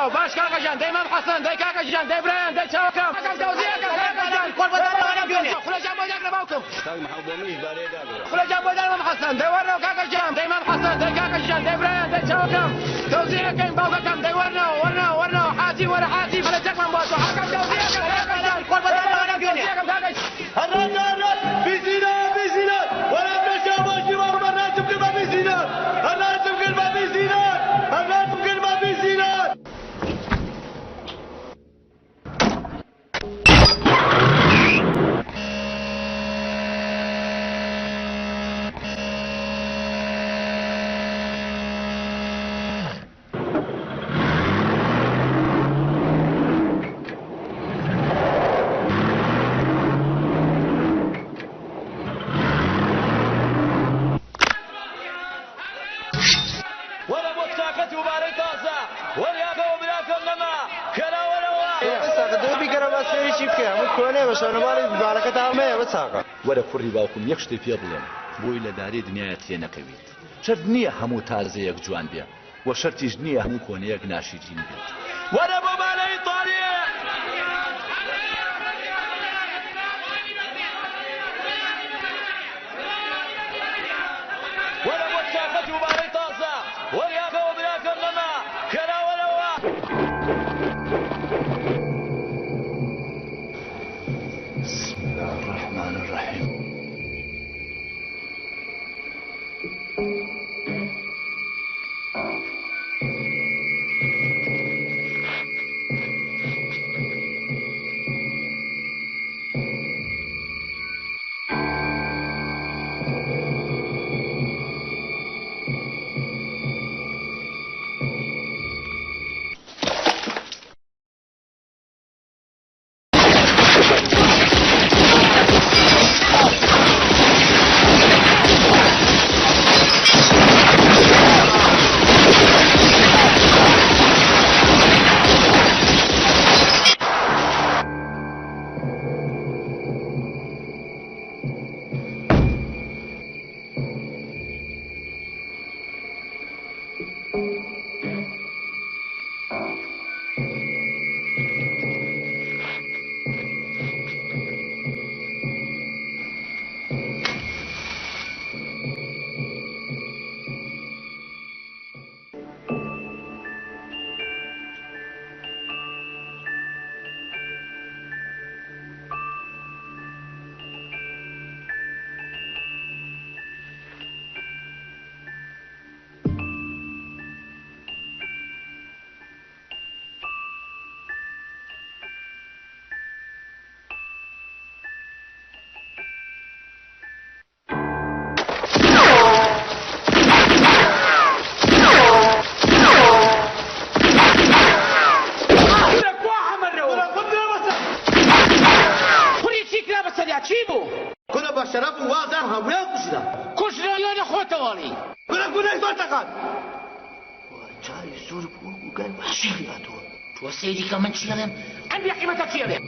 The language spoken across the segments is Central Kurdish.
ورنو باش كاكاجان دايما حسن داي كاكاجان داي بريان داي شاوكم كاكاجان كل بدل خلا جاب وجهك نبوكم خلا جاب وجهك حسن داي ورنو كاكاجان دايما حسن داي كاكاجان داي بريان داي شاوكم توزيع كاين باوكم داي ورنو حاسي ولا حاسي فلا جاك من بوتو حكم توزيع كاكاجان كل بدل الرجال بزينات ولا بنشابه شباب الناس بكلمة بزينات الناس بكلمة بزينات الناس بكلمة بزينات وەرە کوڕی باوکم یەک شتێ پێ بڵێم بۆی لە دارێ دنیایە تێ نەکەویت شەرت نییە هەموو تازەیەک جوان بێ و شەرتیش نییە هەموو کۆنەیەک ناشیجین بێت وەرە بۆ مالەی تاریە وەرە بۆ چاقەت و بارەی تازە وەریاکەوە براکەم لەما کەراوەرەوە بسم الله الرحمن الرحيم وسيدي كمان تشيلهم عندي قيمة تشيلهم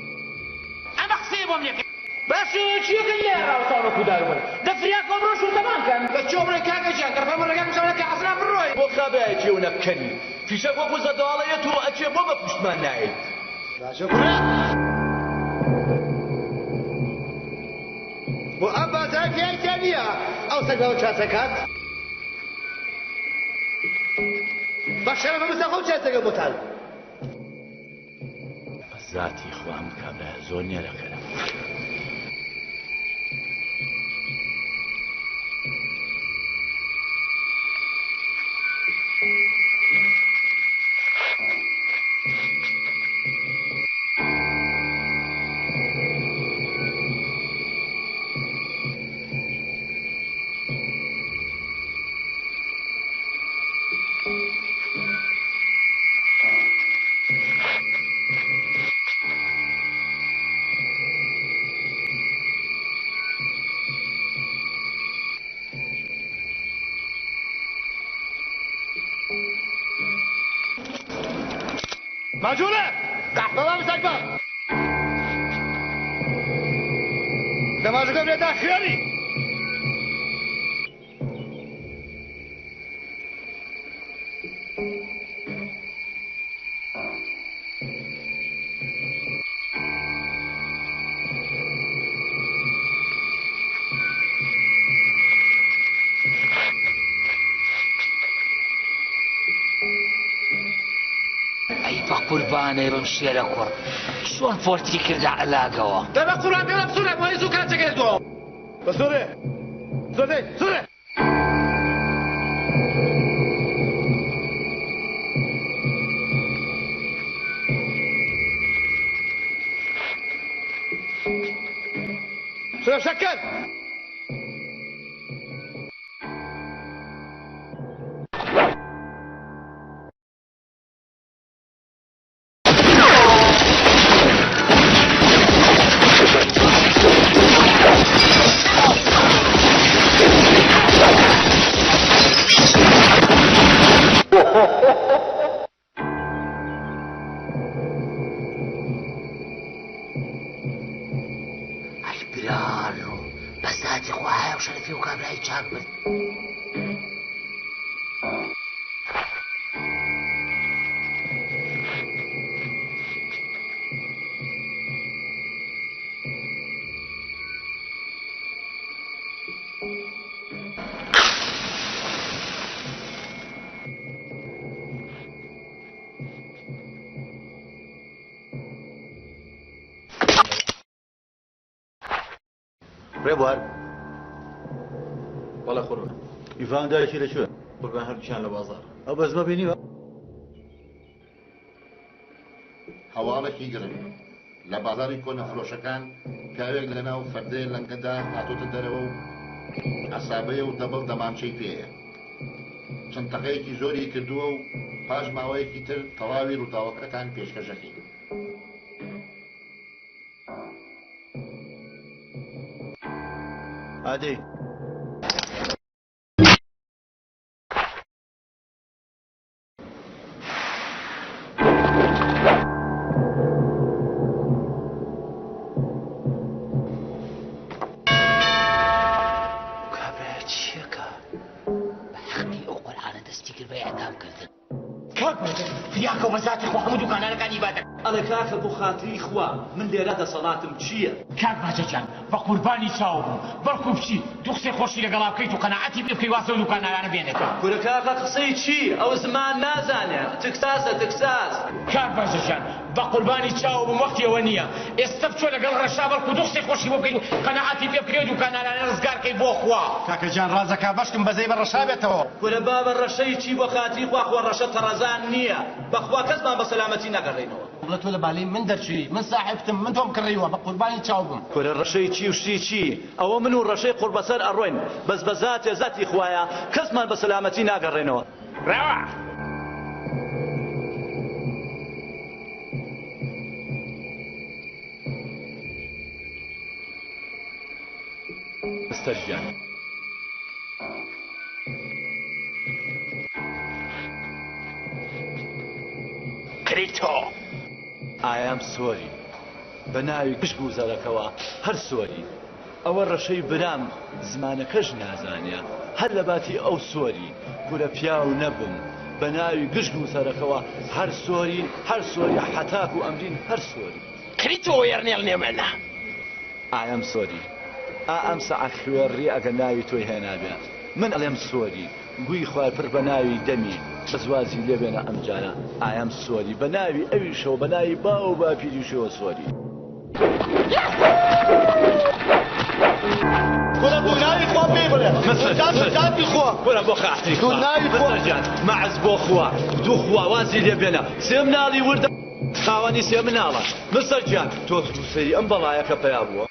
أنا أحسبهم لك بس شو كلها وصاروا كدارون دفرياكم روشوا تمام كان كشوبري كاكشان كرفا مرة كان مسوي كعصنا بالروي وخابئتي ونكني في شكوى وزدالية وأشياء ما بفشمان نايل لا شكرا وأبا ذاك يا جانية أو سكوا شاسكات بشرف مسخو شاسكات مطال ذاتی خوام کابرا زۆر نێرەکەرم ماجولة بابا مسكبر دماغك بيدا خيري قوربانەی ڕم شێرە کوڕ چۆن فۆرتی کردە عەلاگەوە دەبە قوربان پێ بە بسوورە بۆ هێزوو کاتێکێت دووە بەسوورێ سوورێ سوورێ سوورە شەکەر ئەلبرارۆ بەساتی خواهایە و شەرەفی و کابرایی چاک برد ڕێبوار وەڵا خوڕ ئیڤان دایکی لەکوێ قوربان هەردووچیان لە بازار ئەو بەزمە بینیوە هەواڵێکی گرنگ لە بازاری کۆنەفرۆشەکان پیاوێک لە ناو فەردەیە لەنگەدا هاتۆتە دەرەوە و عەسابەیە و دەبڵ دەمامچەی پێیە چەند تەقەیەکی زۆری کردووە و پاش ماوەیەکی تر تەواوی ڕووداوەکەتان پێشکەشەکەی ئادەی فریاکە و بەزاتی خوا هەموو دوکانانەکانی بادە ئەڵێ کاکە بۆ خاتری خوا من لێرە دەسەڵاتم چییە کاک باجەجان بە قوربانی چاو بوو بەڵکو بچی دوو قسەی خۆشی لەگەڵا بکەیت و قەناعەتی پێ بکەی واسە و دوکانانە بێنێتەوە کورە کاکە قسەی چی ئەو زمان نازانێ تکساسە تکساس کاک باجەجان بە قوربانی چاو بووم وەختیەوە نییە ئێستا بچۆ لەگەڵ ڕەشا بەڵکو دوو قسەی خۆشی بۆ بکەیت و قەناعەتی پێ بکەی و دوکانانە ڕزگارکەی بۆ خوا کاکەجان ڕازەکە بەشکم بەزەی بە ڕەشا بێتەوە کورە بابە ڕەشەی چی بۆ خاتری خوا خۆ ڕەشە تەڕەزان نییە بەخوا کەسمان بە سەلامەتی نەگەڕێنەوە بڵێ تۆ لە بالەی من دەرچووی من ساحبتم من تۆم کڕیوە بە قوربانی چاو بووم کورە ڕەشەی چی و شتی چی ئەوە من و ڕەشەی قوربەسەر ئەڕۆین بەس بە زاتێ زاتی خوایە کەسمان بە سەلامەتی ناگەڕێنەوە ڕاوە مستەرگیان کریتۆ ئایام سۆری بە ناوی گشت گوزەرەکەوە هەر سۆری ئەوە ڕەشەی برام زمانەکەش نازانێ هەر لە باتی ئەو سۆری کورە پیاو نەبم بە ناوی گشت گوزەرەکەوە هەر سۆری حەتاک و ئەمرین هەر سۆری کریتۆ وێرنێڵ نێمەنە ئایام سۆری ئەم سەعات خوێڕی ئەگە ناوی تۆی هێنابێ من ئەڵێم سۆری گوی خوار پڕ بە ناوی دەمی بەزوازی لێبێنە ئەمجارە ئایام سۆری بە ناوی ئەویشەوە بە ناوی با و باپیریشەوە سۆری کورە بۆ ناوی خوا پێی بڵێ مەسەجاتی خوا وەرە بۆ خاتری تو ناوی خوا مەعز بۆ خوا دوو خوا وازی لێبێنە سێم ناڵی وردە خاوەنی سێ مناڵە مستەرجان تۆ سووسەری ئەم بەڵایەکە پیا بووە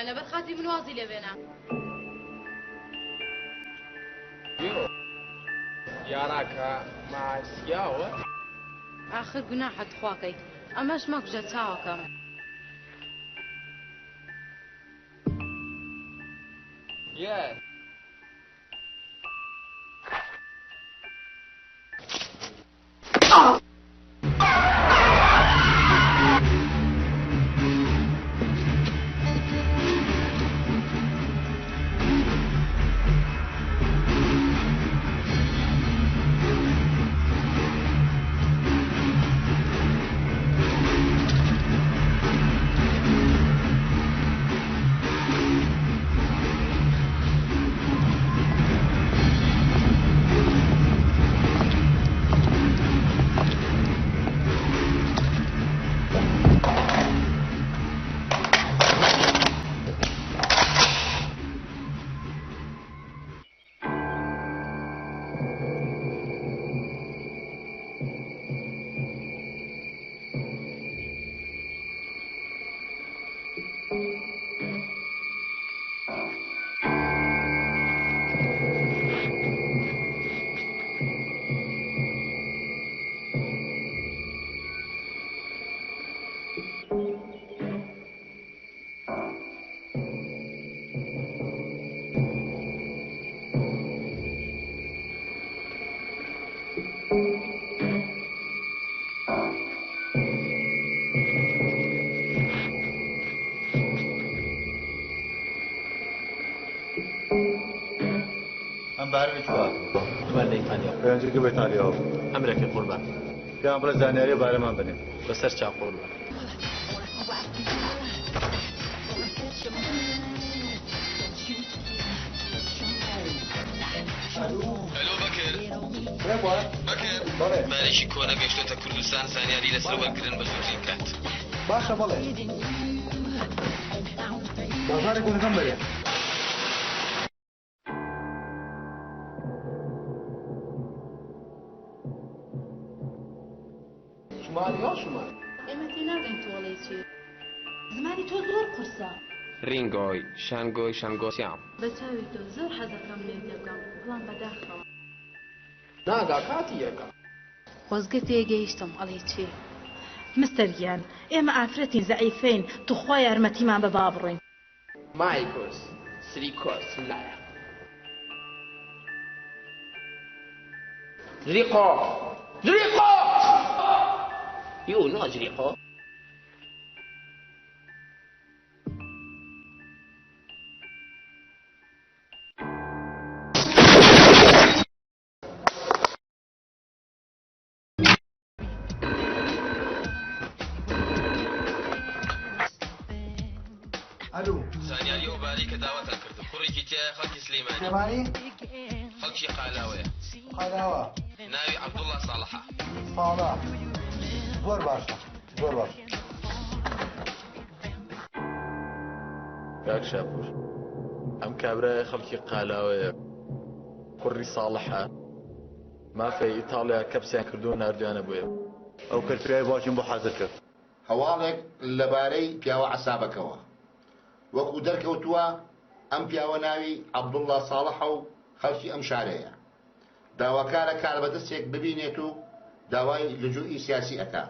لەبەر خاتری من وازی لێبێنە یاراکە ماسیاوە آخر گوناحت خواکەی ئەمەش مەکوژە چاوەکەم Yes. بارك شواك ولا إيطاليا بينجيك بإيطاليا أمريكا قربان كان بلا زانياري بارمان بني بسر شا قربان الو بكر ماليشي كونا قشتوتا كردستان زانياري لسر وەرگرن بە زووترین کات باشە بەڵێ بازارێک بۆ بەرێ شمال یا شمال ئێمە تێناگەین تۆڵەی چێ زمانی تۆ زۆر قورسە رینگۆی شانگۆی شانگۆسیام بە چاوی تۆ زۆر حەزەکەم لێ دەکەم بڵام بەداخەوە ناگا کاتی یەکە خۆزگە تێگەیشتم ئەڵێ چێ مستەرگیان ئێمە ئافرەتی زەعیفین توخوا یارمەتیمان بە با بڕۆین مایکۆس سریکۆس لایە جريقو جريقو يو نو جريقو الو زانیاری و باری کە داوەتان کرد کوڕێکی تایە خەڵکی سلەیمانی سلێمانی خەڵکی قالاوەیە قالاوە ناوی عەبدوڵڵا ساڵحە ساڵح زۆر باشە زۆر باش کاک شاپور ئەم کابرایە خەڵکی قالاوەیە کوڕی ساڵحە مافەی ئیتاڵیا کەپسیان کردو و ناردویانە بۆیە ئەو کەلترای باشم بۆ حەزر کرد هەواڵێک لەبارەی پیاوە عەسابەکەوە وەکو دەرکەوتووە ئەم پیاوە ناوی عەبدوڵڵا ساڵحە و خەڵکی ئەم شارەیە داواکارە کاربەدەستێک ببینێت و داوای لجوئی سیاسی ئەکا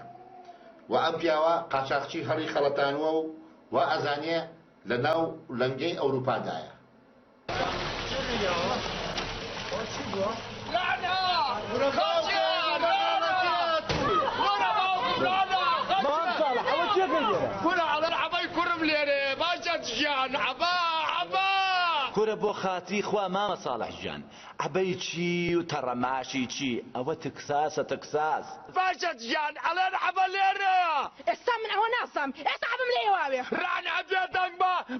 و ئەم پیاوە قاچاقچی هەڵی خەڵەتانوە و ئەزانێ لە ناو لەنگەی ئەوروپادایە کورە بۆ خاتری خوا مامە ساڵح گیان عەبەی چی و تەڕەماشی چی ئەوە تکساسە تکساس باشە گیان ئەڵێن عەبە لێرەیە ئێستا من ئەوە ناسام ئێستا عەبم لێ واوێ ڕان ئەبێ دەنگ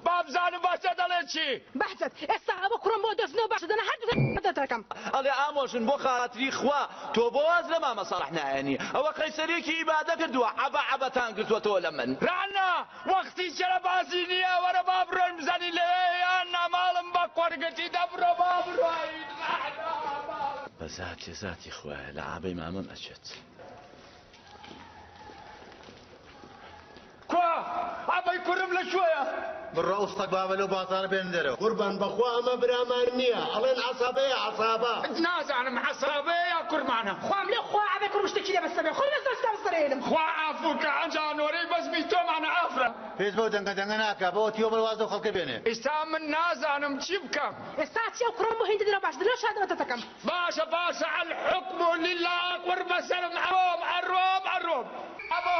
با بزانم باشە دەڵێ چی بەحجەت ئێستا ئەوە کوڕم بۆ دەستنەوە باشە دەنە هەر دەتەکەم ئەڵێ ئامۆژن بۆ خاتری خوا تۆ بۆ واز لە مامە ساڵح نایەنی ئەوە قەیسەرێکی ئیبادە کردووە عەبە عەبەتان کردووەتەوە لە من ڕانە وەختی چرە بازی نییە وەرە با بڕۆین بزانی لەوەیان ناماڵم بە قۆرگەتی دەبڕۆ با بڕۆین بە زاتی زاتی خوایە لە ئابەی مامەم ئەچێت کوا ئەبەی کوڕم لە شوێیە بڕە ئوستەک بابە لەو بازارە بێن دەرەوە قوربان بەخوا ئەمە برامان نییە ئەڵێن عەسابەیە عەسابە نازانم حەسابەیە کورمانە خوام لێ خوا ئەبێ کوڕم شتێکی لێ بەستەبێ خۆ لەستەشتا بەسەرێنم خوا ئافوکە ئەنجانۆرەی بەزمی تۆمانە ئافرە پێش بەو دەنگە دەنگە ناکە بەوە تیۆ بڵوازە خەڵکە بێنێ ئێستا من نازانم چی بکەم ئێستا چی ئەو کوڕم بۆ هێندە درەوە باش دلۆ شادەوە دەتەکەم باشە باشە الحکم لله قوربە سەرم ئەڕۆم ئەڕۆم ئەڕۆم ئەبە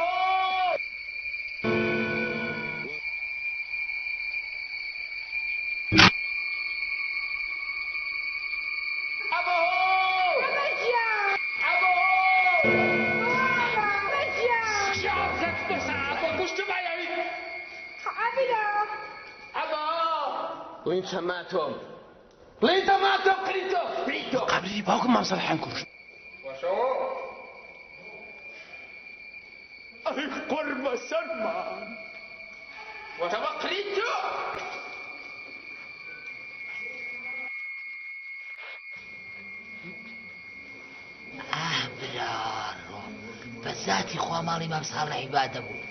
وانت ماتهم ليت ماتهم قريتو قبلي باوكم ما مصلحين كلش وشو أي قرب سلمان وتبقريتو ذاتی خوا ماڵی مام ساڵح عیبادە بوو.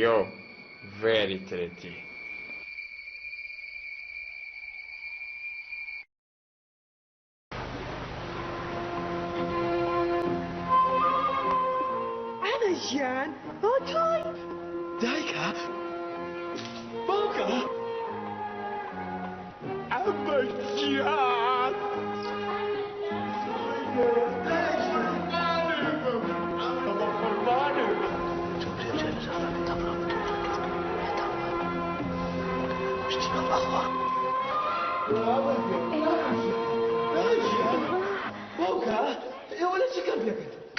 You're very pretty. Anajan, okay. دایکە باوکە ئەمەجیان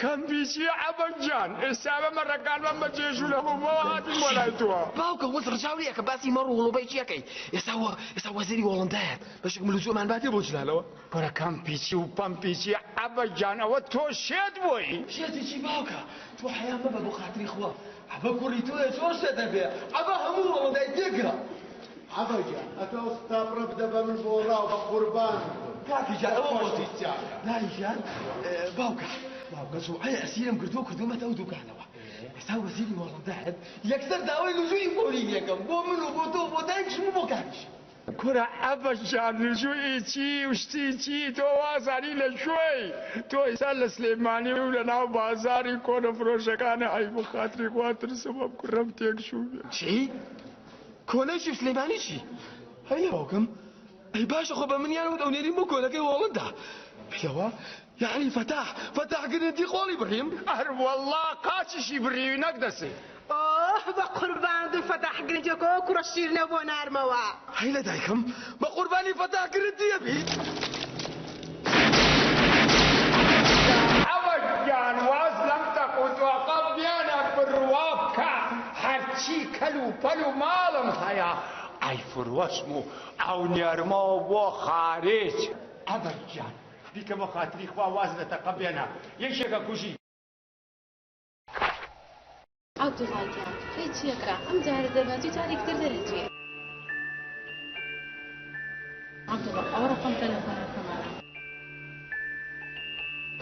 کەمپیچی عەبەجان ئێستا بەمە ڕێکانمان بەجێژ و لەهەموو هاتین بۆ لای تۆ. باوکە وەز ڕجاوریە کە باسی مەڕ و وڵوبەی چیەکەی ئێستا وەزیری وەڵندایەت بەشێک ملوزومان باتێ بۆ جلالەوە پڕە کەمپیچی و پەمپیچی عەبەجان ئەوە تۆ شێت بووی. شێتی چی باوکە تۆ حەیا مەبە بۆ خاتری خوا عەبە کوڕی تۆیە چۆن شێت دەبێ عەبە هەموو وەڵندای تێگرە. عەبەجان ئەتە ئەوستا بدە بە من بۆ ڕاو بە قوربان کاکی جان ئەوە بۆتی دایجان باوکە زوعەیە ئەسیرم کردومەتە ئەو دوکانەوە ئێستا وەزیری وەڵندایەت یەکسەر داوای لزووی بۆری یەکەم بۆ من و بۆ تۆ بۆ دایکشم و بۆ کاکیش. کورە عەبەجان لزووی چی وشتی چی تۆ وازانی لە شوێی تۆ ئێستا لە سلێمانی و لە ناو بازاری کۆنەفرۆشەکانە ئەی بۆ خاتری خوا ترسم ئەم کوڕەم تێکشوو بێ. چی؟ کۆنەیشی سلێمانی چی؟ هەیە باوکم ئەی باشە خۆ بە منیان و دەونێریم بۆ کۆنەکەی وەڵندا پێوە یعنی فتاح گرنتی خۆڵی بڕیم هەر وەڵڵا قاچیشی بڕیوی نەک دەسێ. بە قوربان دوو فەتاح گرنجەکە کوڕە شیرنە بۆ نارمەوە. هەی لە دایکم بە قوربانی فتاح گرنتیە بیت. عەبەجان واز لەم تەقوت وەقەڵ بیانە بڕوا بکە هەرچی کەل و پەل و ماڵم هەیە ئەی فرۆشم و ئەو نێرمەوە بۆ خارج. عەبەجان بیکە بە خاتری خوا واز لە تەقە بێنە یەکێکە کوژی. عەبدوڵڵاجان هی چیەکە ئەم جارە دەبات و جارێکتر دەرەچێ. عەبدوڵڵا ئەوە ڕقم تەلەفۆنەکەمانە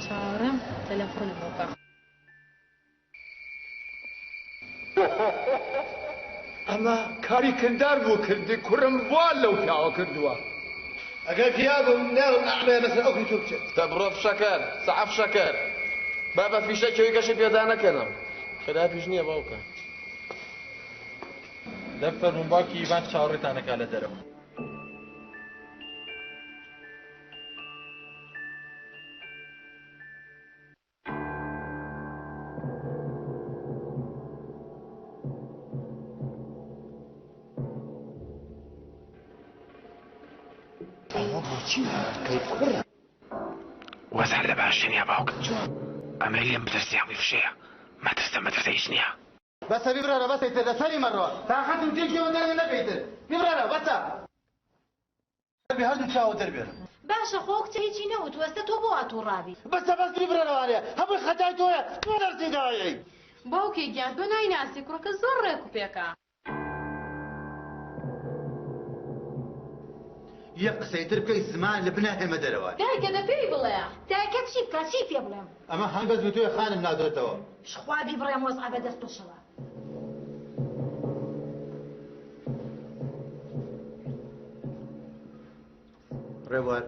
چاوەڕێم تەلەفۆنم بۆکە. ئەمە کاری کردار بوو کردی کوڕم بووە لەو پیاوە کردووە. ئەگەر پیاوم نێڵم ئەحمێ لەسەر ئەوکەی تۆ بچێت تە بڕۆ فشەکەر سەعەف شەکەر با بە فیشەکەوی کەشی پێدا نەکەنم خراپیش نییە باوکە. دەفتەر باکی ئیڤان چاوەڕێتانەکە لە دەرەوە. وەزار لە باشی نییە باوکە ئەمە لێم بترسیان ویفشەیە مەترسە هیچ نییە. بەسە بیبرارە بەسەیتر لەسەری مەڕەوە تاقەتم تێکیەوە دەرێ نەبێتر بیبرارە بەسە بێ هەردوو چاوە دەربێنم. باشە خۆ کچە هیچی نەوت وەستە تۆ بۆ ئاتوڕابی بەسە بەس بیبرارەوانێ هەمووی خەتای تۆیە تۆ دەرسی داوایی. باوکی گیان تۆ نایناسی کوڕەکە زۆر ڕێک و پێکە. یەک قسەیتر بکەی زمان لە بناهێمە دەرەوە. دایکە دەپێی بڵێ دایکە چی بکات چی پێ بڵێم ئەمە هەنگ بەس بە تۆی خانم نادرێتەوە. شخوابی بڕێم وەزعە بە دەست پێشەوە. ڕێوار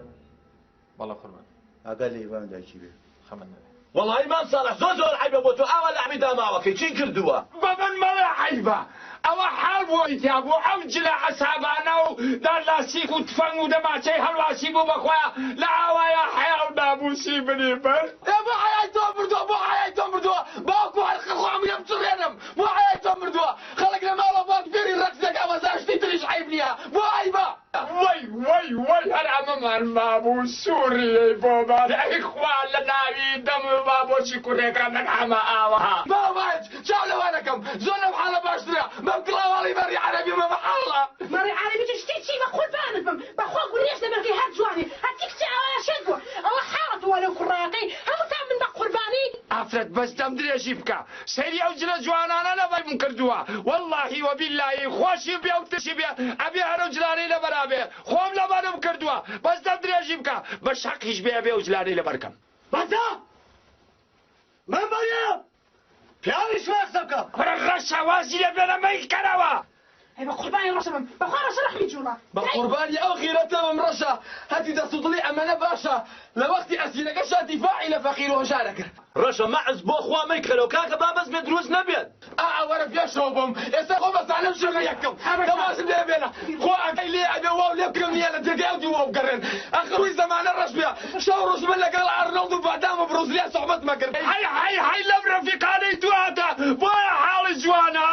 بەڵە قوربان ئاگا لە ئیوان دایکی بێ خەمە نەبێ. وەڵی مام ساڵح زۆر عیبە بۆ تۆ ئاوا لەعمی داماوەکەی چی کردووە؟ بە من مەڵێ عیبە ئەوە حاڵ بۆ ئیتیا بوو ئەو جلە عەسابانە و دارلاسیک و تفەنگ و دەماچەی هەڵواسی بوو بەخۆیە لە ئاوایە حەیا و نابوسی بنی بەر. بۆ حەیای تۆ مردووە بۆ حەیای تۆ مردووە باوکو هەرخەخوامیە بچڕێنم بۆ حەیای تۆ مردووە خەڵک لە ماڵە باک فێری ڕەقسەکە وەزار شتی تریش عیب نییە بۆ عیبە. وەی هەر ئەمەمان مابوو سووریەی بۆمان ئەی خوا لە ناوی دەم با بۆچی کوڕێکە من ئەمە ئاوەها باوایج چاو لەوە دەکەم زۆر لەم حاڵە باشترە بەم کڵاوەڵی بەڕی عەرەبی مەمە حاڵە مەڕی عەرەبی تو شتی چی بە قوربانت بم بەخوا گوڕێش لەبەرگەی هەر جوانی هەرچی کچی ئەوەیە شێت بووە ئەوە حاڵەتەوە لەو کوڕاقەی هەمووتان من بە قوربانی ئافرەت بەستەم درێژی بکە سەیری ئەو جلە جوانانە لەبەرم کردووە وەڵڵاهی وەبیللایی خۆشی بێ و تشی بێ ئەبێ هەرو جلانەی لەبەرا بێ خۆم لەبەرم کردووە بەستەم درێژی بکە بە شەقیش بێ بێ و جلانەی لەبەرکەم بەسە من بەریە پیاوی شوێ قسە بکە کوڕە ڕەشە وازی لێ بێنەمەی کەرەوە ئەی بە قوربانی ڕەشە بم بەخوا ڕەشە ڕەحمی جوڵە بە قوربانی ئەو غیرەتە بم ڕەشە هەتی دەست و دڵی ئەمەنە باشە لە وەختی ئەسیرەکەشا دیفاعی لە فەقیر و هەژارە کرد ڕەشە مەعز بۆ خوا مەی کەرەوە کاکە بابەز بێ دروست نەبێت وەرە پێشەوە بم ئێستا خۆ بەسانەم شوێنە یەکەم دەوازم لێ بێنە خۆ ئەکەی لێ ئەبێ واو لێ بکەم نییە لە جێگای ئەو دیوە بگەڕێن ئەخڕووی زەمانە ڕەش بێ شەو ڕۆژ من لەگەڵ ئارنۆڵد و بادام و برۆزلیا سۆحبەت مەکرد هەی لەم ڕەفیقانەی دواتە بۆیە حاڵی جوانە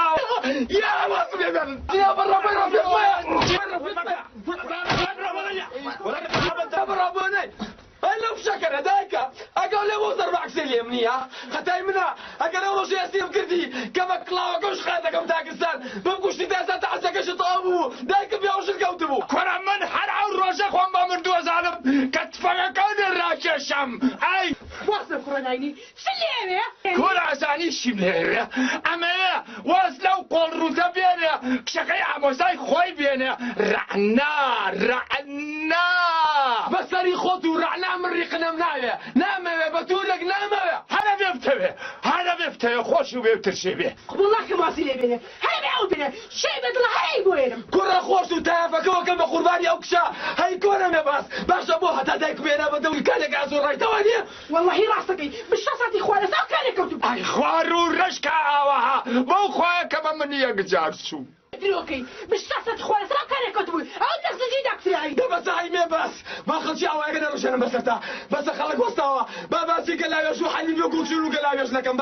یا وازم لێ بێنن یا بەڕەبەی ڕەفیق بەڕەبۆنەی لەو شەکەرە دایکە ئەگەڵ لێ بۆ زەربعکسێ لێم نییە خەتای منە ئەگەر ئەو ڕۆژی ئەستیم کردی کە بە کڵاوەکەش خات دەکەم تاکستان بەم کوشتی تاسا تەعسەکەشت تەواو بوو دایکە پێوەشت کەوت بوو کوڕە من هەر ئەو ڕۆژە خۆم بە مردووە زانم کە تفەکەکەونێ ڕاکێشەم ئەی وەسە کوڕەناینی چ لێوێ کوڕە ئەزانی چیم لێوێ ئەمەیە واز لەو قۆڵڕوتە بێنێ کشەکەی ئامۆزای خۆی بێنێ ڕعنا بەسەری خۆت و ڕعنا من ڕیقنەم ناوێ نامەوێ بە توولێک نامەوێ هەرە بێ بتەوێ خۆش و بێ بترشێ بێ وڵڵاکە واسی لێ بێنێ هەر بێ ئەو بێنێ شەی بەدڵە هەی بۆێنم کوڕە خۆش و تایافەکەوەکەم بە قوربانی ئەو کشە هەی کۆرەمێ باس باشە بۆ هەتا دایک بێنە بە دەوری کارێک ئازۆڕایتەوە نییە وەڵڵاهی ڕاستەکەی بشە ساتی خوا لەسا کارێک کەوتوم ئەی خوار و ڕشکە ئاوەها بەو خوایە کە بە من یەکجار چوو درۆکەی بشە ساتی خوا لەسا کارێک کەوتبووی ئەو دەستەجی داکترایی دەبەسە هەیمێ باس با خەڵکی ئاوایەکە نەڕۆشێنم بەسەرتا بەسە خەڵک وەستاوە باسی گەلاوێش و حەلیمی و گوڵچون و گەلاوێش نەکەم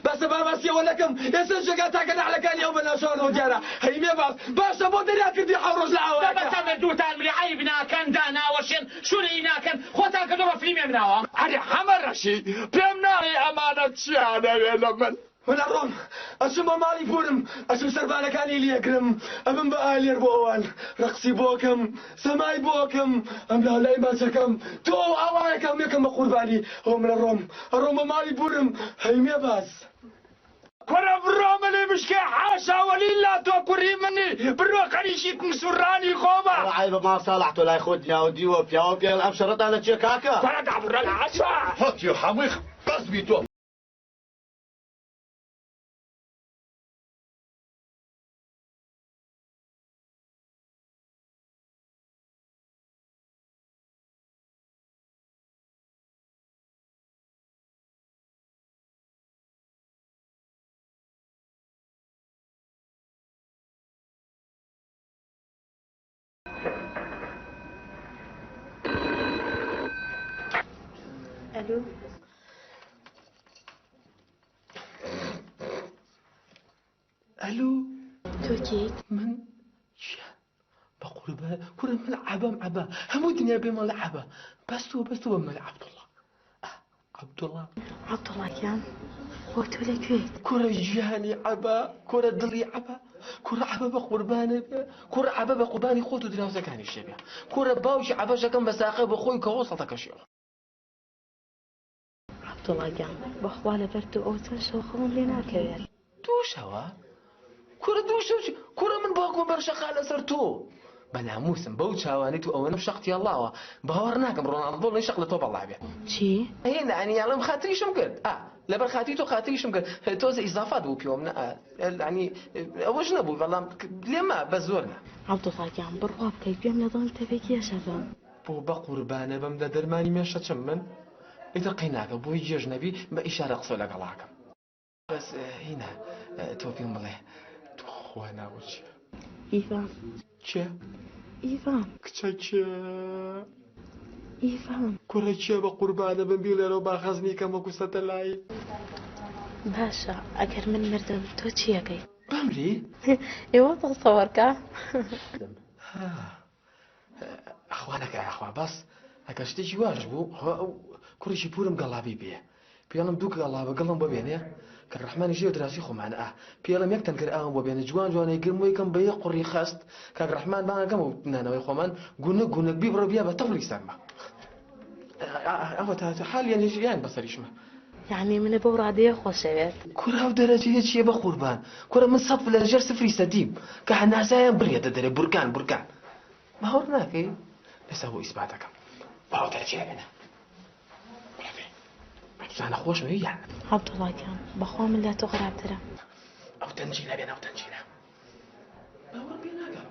بەسە باباسیەوە نەکەم ئێستا جێگا تاکە نەعلەکانی ئەو بەناوشەوەنەوە دیارە هەیمێ باس باشە بۆ دەریا کردی حەو ڕۆژ لە ئاوایەکە دەبەسە بێ دووتان مری عیب ناکەن داناوەشێن شووری ناکەن خۆتان کردەوە فیلمێ مناوە ئەرێ هەمە ڕەشی پێم ناڵی ئەمانە چیانەوێ لە من من ئەڕۆم ئەچم بە ماڵی پورم ئەچم سەربانەکانی لێکرم ئەبم بە ئالێر بۆ ئەوان ڕقسی بۆکەم سەمای بۆکەم ئەم لای ماچەکەم تۆ ئاوایەکەم یەکەم بە قوربانی ئەو من ئەڕۆم بە ماڵی پورم هەیمێ باس کوڕە بڕۆ منی بشکێ حاشا وەلیلا تۆ کوڕی منی بڕۆ قەریشی سوڕانی خۆمە ڕعای بە ماڵ ساڵح تۆ لای خۆت نیاودیوە پیاوە پێڵ ئەم شەڕەتان لە چێ کاکە کوڕە دابڕە لە عەچا هەتی هەمووی بەسبی تۆ الو الو تۆ من بە قوربان کوڕە من عەبە هەموو دنیا بێ مەڵە عەبە بەستووە مەلە عەبدوڵڵاکیان بۆ تۆ لەکوێیت کوڕە ژیانی عەبە کوڕە دڵی عەبە کوڕە عەبە بە قوربانە بێ کوڕە عەبە بە قوربانی خۆت و دراوزەکانی شێ بێ کوڕە باوکی عەبەشەکەم بە ساقە بە خۆی کە وەسەڵەکەشیەوە عەبدوڵڵاکیان بەخوا لەبەر تۆ ئەو چەند شەوخەوم لێ ناکەوێت دووشەوە کوڕە دووشەو کوڕە من باوکم بەرشەقا لەسەر تۆ بەناموسم بەو چاوانیت و ئەوەنە شەقتی ئەڵڵاوە باوەڕ ناکەم ڕۆناڵدۆ لەی شەق لە تۆ بەڵا بێ چی؟ هێنا ئەنیاڵم خاتریشم کرد لەبەر خاتی تۆ خاتریشم کرد تۆزە ئیزافات بوو پێوەم ینی ئەوەش نەبوو بەڵام لێمە بە زۆر نە عەبدوڵڵاکیان بڕوا بکەی پێم لە دڵم تەبێ کێشە بم بۆ بە قوربانە بەم لە دەرمانی مێشە چم من ئیتر قەیناکە بۆی جێژ نەبی بە ئیشارە قسە لەگەڵاکەم بەس هینا تۆ پێم بڵێ تۆ خوا ناوە چیە ئیڤان چێ ئیڤان کچە چێ ئیڤان کوڕە چێ بە قوربانە بمبی لێرەوە باخەزنی کەمە کوسەتە لای باشە ئەگەر من مردم تۆ چیەکەی بمری ئێوە دڵسەوەرکە ئەخوانەکە ئەخوا بەس ئەگەر شتێکی واش بوو ئەو کوڕیشی پورم گەڵابی بێ پێڵم دوو گەڵابە گەڵم بۆ بێنێ کە ڕەحمانی ژێر دراسی خۆمانە پێڵم یەک تەنکر ئاوم بۆ بێنە جوان جوانەی گرم وەیکەم بە یەک قوڕی خەست کاک ڕەحمان مانەکەم و نانەوەی خۆمان گونک گونک بی بڕۆ بیا بە تەفڵی سەرمە ئەوە تا حالیان لێژیان بەسەریشمە یعنی منە بەو ڕادەیە خۆشەوێت کوراو دەرەجەیە چیە بە قوربان کوڕە من سەد لە ژەر سفری سەدیم کە هەناسایان بڕێتە دەرێ بورکان بورکان باوەڕ ناکەی لەسا بۆ ئیسباتەکەم باو دەرەجێ بێنە زانە خۆشمە یان عەبدوڵڵاکان بەخوا من لە تۆ خراپترە ئەو تەنجیلە بێنە ئەو تەنجیلە باوەڕ پێ ناکەم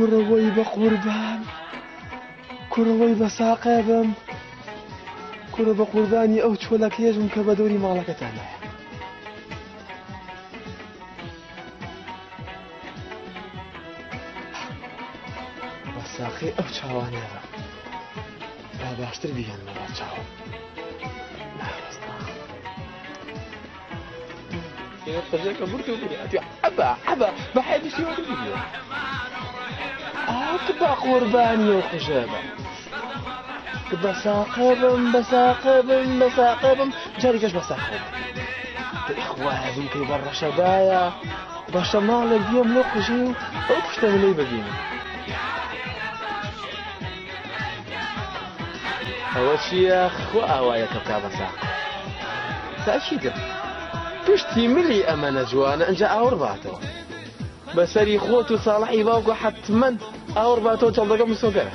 کوڕەوەی بە قوربان کوڕەوەی بە ساقێبم کوڕە بە قوربانی ئەو چۆلەکێژم کە بە دەوری ماڵەکەتانایە بە ساقی ئەو چاوانێرە با باشتر بیهێنمە بە چاوم قژێکە بردو بێت عبا بەحێبی سیوەدە بێت ئاکە بە قوربانی و قژێبە بەساقێبم جاریکەش بەساقێبم خوازم کەی بە ڕەشەدایە بەشە ماڵێک بیەم لۆ قژی و ئەو پشتەملەی ببینم ئەوە چییە خۆ ئاوایەکە بکا بەساق تاچیدە پشتی ملی ئەمەنە جوانە ئەنجا ئاور باتەوە بەسەری خۆت و ساڵحی باوکە حتمەن ئاور باتەوە چەڵدەگە مسۆگەرە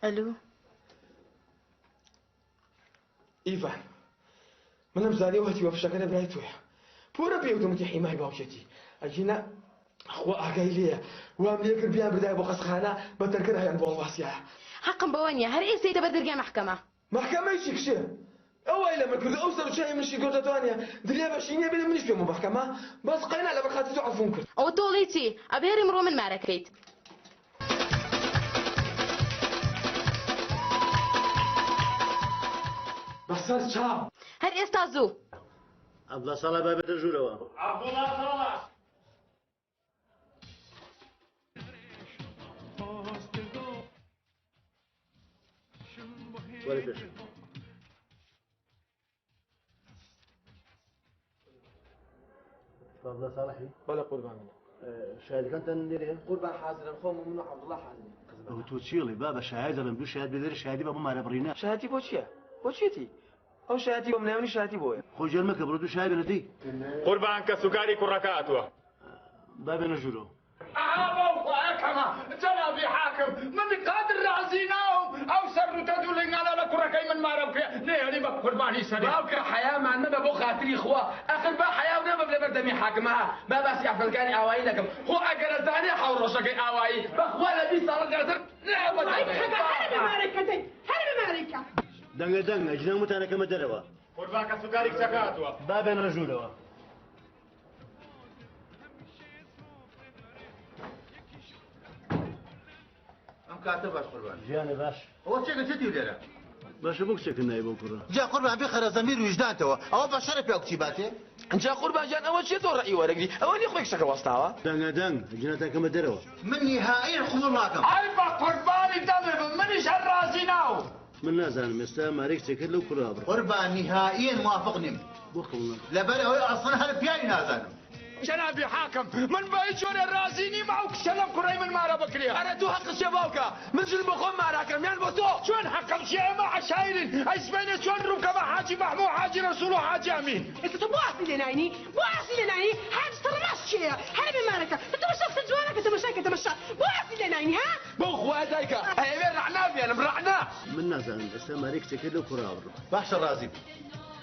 الو ئیڤان منم زانی وهەتی وەفشەکەنە برای تۆیە پۆرە پێوتمتی حیمای باوکێتی ئەگینە خوا ئاگای لێیە وام لێ کرد بیان بردای بۆ قەسخانە بەتەرکرد هەیەن بۆ هەڵواسیایە حەقم بەوە نییە هەر ئێستەی دەبە دەرگای مەحکەمە محکەمەیشی کشێ ئەوەی لەمە کرد ئەو سەرچای منشی گۆدەتوانە درێ بەشینە بێ منیش پێم و محکەمە بەس قەینا لە بەرخاتی تۆ عەفوم کرد ئەوە تۆڵی چی ئەبێری مرۆ من مارەکەیت بەسەر چاو هەر ئێستا زوو عەبدوڵڵا ساڵح با بێتە ژوورەوە عەبدوڵڵا ساڵح وەرە پێش عەبدوڵڵا ساڵحی بەڵێ قوربان منە شاهدەکانتان لێرەیە قوربان حازرن خۆم و من و عەبدوڵڵا حازرین ئەو تۆ چیڵی با بە شایەت دەڵێم دوو شایەت بێدەر شایەتی بە بمارە بڕینە شایەتی بۆ چییە بۆ چێتی ئەو شایەتی بۆ مناوی شایەتی بۆیە خۆ ژێرمەکە بڕۆ دوو شایەت بێنەتی قوربان کە سوکاری کوڕەکەاتوە با بێنە ژوورەوە كما جنابي حاكم من قادر رازيناهم او سرتدوا لنا على كركي من ما ربك نيري بقرباني سري باوك حياه ما نبى بو خاطري خوا اخر با حياه ونبى بلا بردمي حاكمها ما بس يحفل كان اواي لكم هو اجر ثاني حول رشك اواي بخواله بي صار قدر هرب مالكتي هرب مالك دنگە جنە متانەکەمە دەرەوە قوربان کە سوکاری کچەکەاتوە با بێنە ژوورەوە کاتە باش قوربان ژیانە باش ئەوە چێکە چێتی لێرە باشە بۆ کچێکن نایە بۆ کوڕە جا قوربان بێ خەرە زەمیر و وجدانتەوە ئەوە بە شەرە پێ کچی باتێ جا قوربان جان ئەوە چێ تۆ ڕەئی وەرەگری ئەوە نی خۆی کشەکە وەستاوە دەنگ جنەتەکەمە دەرەوە من نهائیاً قبول ناکەم ئای بە قوربانی دەمێ منیش هەر رازی ناو من نازانم ئێستا مارێک کچێکت لەو کوڕا بڕ قوربان نهائیاً موافق نیم بۆ قبول لەبەر ئەوەی ئەسڵەن هەر پیاوی نازانم جنابي حاكم من باي جور الرازيني معك سلام كريم من مارا بكريا انا تو حق الشباوكا من جل بخون ماراكم يعني بطو شلون حق الشيء مع شايلين اسبانيا شلون ركب حاجي محمود حاجي رسول حاجي امين انت تبغى لنايني بواسي لنايني حاجه ترى ناس شيء هرب مالك انت مش شفت جوانك انت مش هيك تمشى بواسي لنايني ها بو خواتك هي وين رحنا فينا مرحنا من نازانم ئێستا مارێک کچێکت لەو کوڕا بڕ باشە ڕازی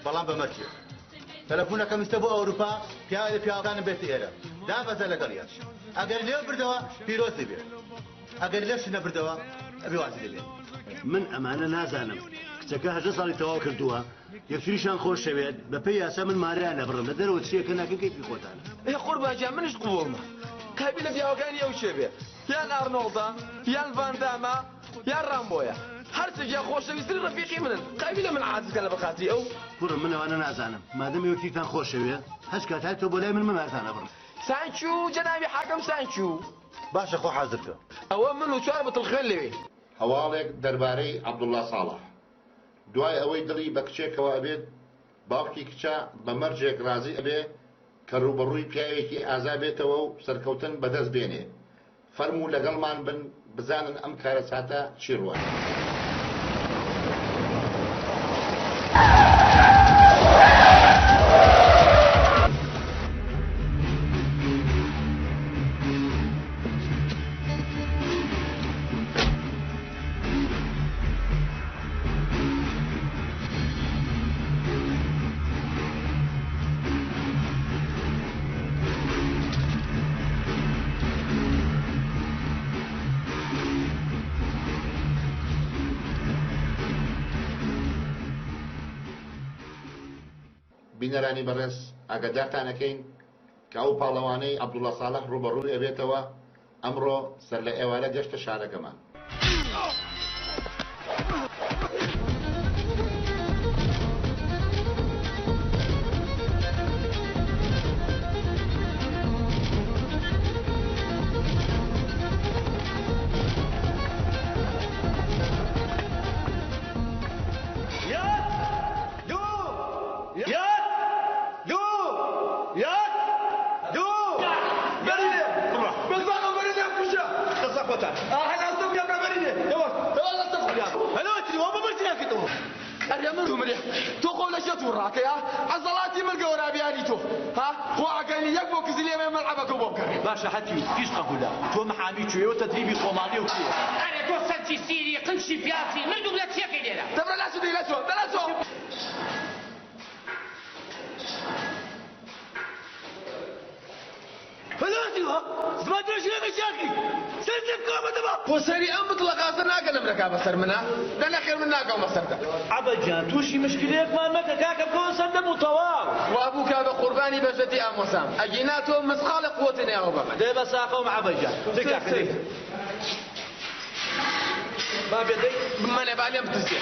بەڵام بەمەرجێ تەلەفۆنەکەم وستە بۆ ئەوروپا پیاوە لە پیاوەکانم بێتە ئێرە دابەزە لەگەڵیان ئەگەر لێو بردەوە پیرۆزی بێ ئەگەر لێش نەبردەوە ئەبێ وازی لێ من ئەمانە نازانم کچەکە 18 ساڵی تەواو کردووە یەکتریشان خۆش شەوێت بە پێی یاسا من ماریان لەبڕم لە دەرەوە چیەکە ناکەن کەیفی خۆتانە هي قوربان جان منش قبولنا كابي لە پیاوەکانی ئەو شێ بێ یان ئارنۆڵدا یان ڤانداما یان ڕامبۆیە هەرچێکیان خۆشەویستتر ڕەفیقی منن قابلە من عاززکە لە بەخاتی ئەو کوڕم من ئەوانە نازانم مادەم یەکتیتان خۆش شەوێ هەچ کات تۆ بۆ لای من مارتانە بڕم سانچو جەنابی حاکەم سانچو باشە خۆ حازرکە ئەوە من و چوار بەتڵ خوێن لەوێ هەواڵێک دەربارەی عەبدوڵڵا ساڵح دوای ئەوەی دڵی بە کچێکەوە ئەبێت باوکی کچە بە مەرجێک رازی ئەبێ کە ڕوبەڕووی پیاوێکی ئازا بێتەوە و سەرکەوتن بەدەست بێنێ فەرموو لەگەڵمان بن بزانن ئەم کارە چاتە چی ڕوە بینەرانی بەڕێز ئاگادارتانەکەین کە ئەو پاڵەوانەی عەبدوڵڵا ساڵح ڕوبەڕووی ئەبێتەوە ئەمڕۆ سەر لە ئێوارە گەشتە شارەکەمان عضلاتي من قورابياني تو ها هو عقلي يكبو كزليه ما ملعبك وبوكر باشا حتى فيش قبولا تو محامي شويه وتدريبي قوماني وكذا انا تو سنتي سيري قنش تووشی پیاچی مردوو لە چێکەی لێرە دەبرە لاسو دەی لەسۆ دەلەسۆ فلاتیوە زمان درۆژی لەمە چاکی سەرجە بکۆمە دەبا بۆ سەری ئەم بتڵەقاسە ناگەنم لەکا بەسەر منە دە نەخێر من ناکەم بەسەردا عەبەجان تووشی مشکلەیەکمان مەکە کاکە بکەوە سەر دەبوو تەواو وابوو کا بە قوربانی بەشەتی ئامۆسام ئەگینا تۆ مسقالە قووەتی نێوە بەمە دێ بە ساقەوم عەبەجان دێ کاکە دێ ما بێدەی بمەنێ با لێم بترسێ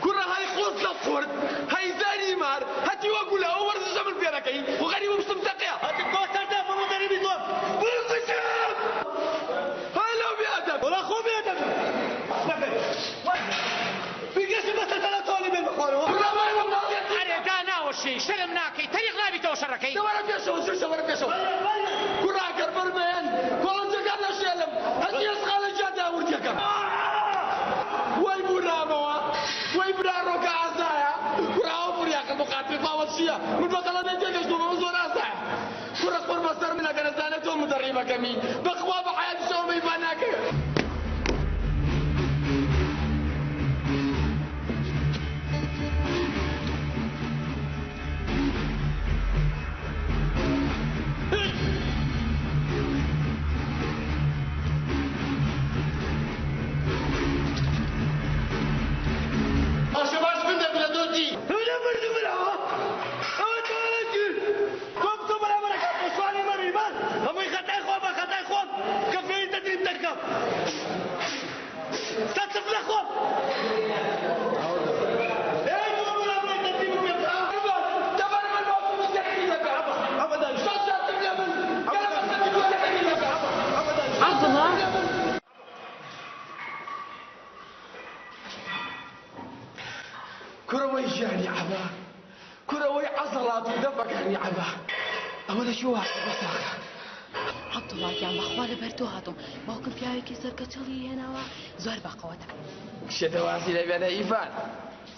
کوڕە هەی قۆز لە قورد هەیزانی مار هەتی وەکو لە ئەو وەرزشە من پێرەکەی و غەریب و پشتم تەقەیە هەتی کۆ سەردە بڕۆ دەریبی تۆم بڕزشم هەی لەو بێدەم وەڵا خۆ بێدەم بگەشت بەسە تەلەتۆنی بێن بخۆرەوە ئەرێ دا ناوەشی شەرم ناکەی تەریق نابیتەوە شەڕەکەی وەرە پێشەوە چشە وەرە پێشەوە کوڕا گەربەرمێن کۆڵەنجەکان نەشێلم هەتی ئەسقالە جادا وردیەکەم وەی بوونامەوە وەی براڕۆکە ئازایە کوڕاوە بوریاکە مقاتلی باوەت چییە من بەقەڵە دەیگەشتومەوە زۆر ئازایە کوڕە خۆر بەسەر منە گە نەزانێت تۆ مدەڕیبەکەمی بەخوا بە حەیاتی شەوە مەیبان ناکەوێت كروي جاني عبا كروي عضلات ودفقني عبا أولا شو بساخ عبد الله يا مخوال بردو هاتم باوكم پیاوێکی سەرکەچەڵی هێناوە زۆر بەقەوەتە شێتەواسی لەبێنە ئیفان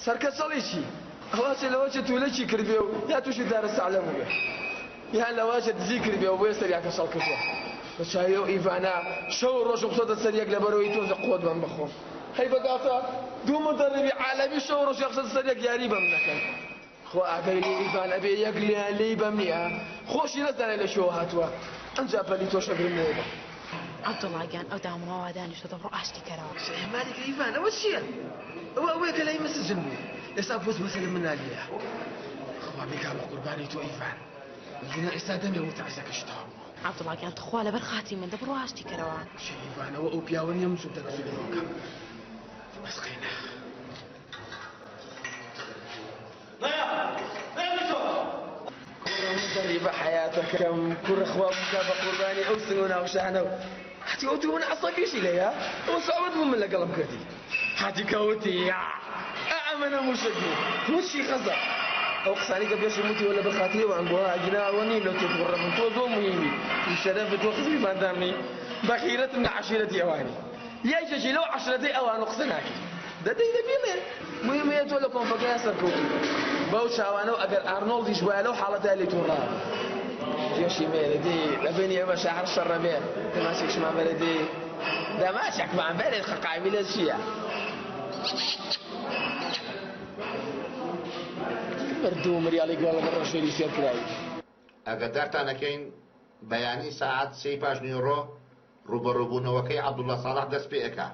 سەرکەچەڵێکی ئەواسێ لەوەچە توولەکی کردبێ و یا تووشی دارە ساڵەم بێ یان لەواشە دزی کردبێ و بۆیە سەریاکە شەڵ کردووە بەچاوی ئەو ئیڤانە شەو ڕۆژ بسۆتە سەریەک لەبەرەوەی تۆزە قۆت بەم بخۆم هەی بەگاتە دوو مدەربی عالەمی شەو ڕۆژ یەخشە سەریەک یاری بەم نەکەن خۆ ئاگەری ئیڤان ئەبێ یەک لیان لێی بەم نییە خۆشی نەزانێت لە شەوە هاتووە ئەمجا پەلی تۆشە برم لێدە عەبدوڵڵا گیان ئەو دامەوە دانیشتە دەبڕۆ ئاشتی کەرەوە مالێکی ئیڤان ئەوە چییە؟ ئەوەیە کە لای مسجن بوو ئێستا بۆز مەسەلە من نالیە خوا بیکا بە قوربانی تۆ ئیڤان ژنە ئێستا دەمێ متعزەکەشتەوە عەبدوڵڵا گیان تخوا لەبەر خاتی من دەبڕۆ ئاشتی کەرەوە ئیڤانەوە ئەو پیاوە نییە مسوود دەکەسوودەوەکەم بەس قەینە دەری بە حیاتەکەم کوڕە خوا بکا بە قوربانی ئەو سنگ و ناوشانە و هاتی ئەو تو من عەسەبیشی لەیە ئەو ساوت بوو من لەگەڵم کردی هاتی کەوتی یا ئەمەنە موشکی موشی خەزە ئەو قسانی کە پێشم وتیوە لە بەخاتریەوە ئەم بۆها ئەگیناوە نی لە تۆ کوڕە من تۆ زۆر مهمی تو شەرەفە تۆ خزمی مادامی بەخیرەتم لە عەشیرەتی ئەوانی یایکێکی لەو عەشرەتەی ئەوان قسە ناکەی دەدەی دەبینێ مهمەیە تۆ لە کۆنفەکەیان سەرکەوتی باو چاوانە و ئەگەر ئارنۆڵدیش وایە لەو حاڵەتە لێ تووڕا جێشی مێرە دی لەبێنی ئەمە شەهر شەڕە بێ دەماشێکشمان بەرە دی دەماشێکمان بەرێ خەقاوی لە چییە مردوو مریاڵی گوڵە بە ڕۆژێری سێرکراوی ئەگەدارتان نەکەین بەیانی ساعات 3 نیوڕۆ ڕوبەڕووبوونەوەکەی عەبدوڵڵا ساڵح دەست پێ ئەکا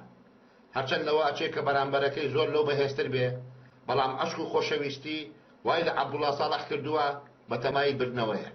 هەرچەند لەوە ئەچێ کە بەرامبەرەکەی زۆر لەو بەهێزتر بێ بەڵام عەشق و خۆشەویستی وای لە عەبدوڵڵا ساڵح کردووە بە تەمای بردنەوەیە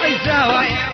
Ay, Zawaya!